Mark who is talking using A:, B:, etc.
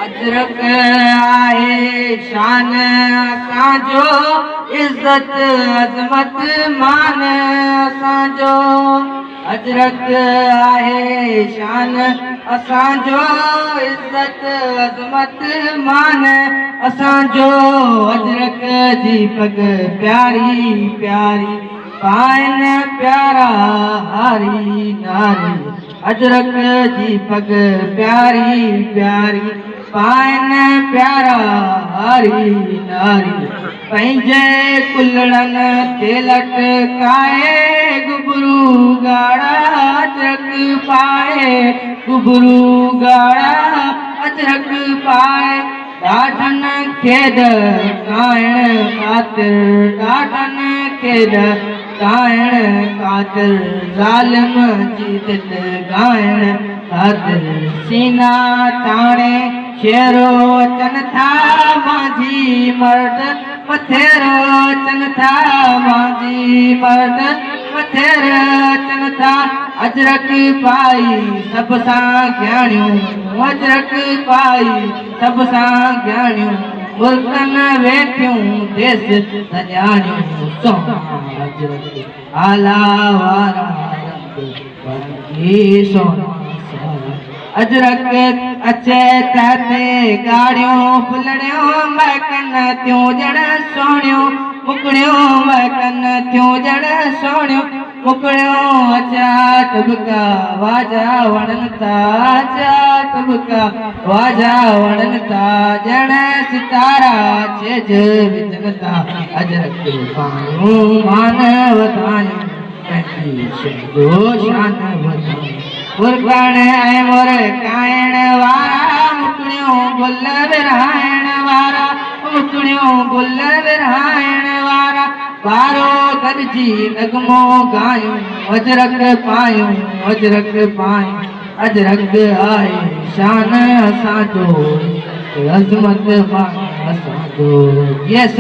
A: अजरक आहे शान असांजो, इज्जत अज़मत मान असांजो। अजरक आहे शान असांजो, इज्जत अज़मत मान असांजो। अजरक जी पग प्यारी प्यारी, पाइन प्यारा हारी नारी। अजरक जी पग प्यारी प्यारी, पाइन प्यारा हारी नारी। पंहिंजे कुल्हड़न ते लटकाए गुबरू गाड़ा, अजरक पाए गुबरू गाड़ा, अजरक पाए। ॾाढन खे ॾकाइण ख़ातिर, ॾाढन खे ॾकाइण ख़ातिर, ज़ालिम जी दिलि ॻाइण ख़ातिर। सीना ताणे शेरो अचनि था माझी मर्द, मथेरो अचनि था माझी मर्द, मथेरो अचनि था। अजरक पाई सभ सां ॻाणियूं, अजरक पाई सभ सां ॻाणियूं, मुल्कनि वेठियूं देस सॼाणियूं। सोना अजरक आला वारा रंग सोना। अजरक अचे त ते गाड़ियूं फुलड़ियूं, महकनि थियूं ॼण सोणियूं, मुकड़ियूं महकनि थियूं ॼण सोणियूं, मुकड़ियूं। अचा टुबका वाजा वणनि था, अचा टुबका वाजा वणनि था, ॼण सितारा छेज विझनि था। अजरक पायूं मान वधायूं, पंहिंजी शंदो शान वधायूं। मुर्गण ऐं मुर्गाइण वारा, मुकड़ियूं गुल विरहाइण वारा, मुकड़ियूं गुल विरहाइण वारा। वारो गॾिजी नगमो ॻायूं, अजरक पायूं, अजरक पायूं। अजरक आहे शान असांजो, अज़मत मान असांजो। यस।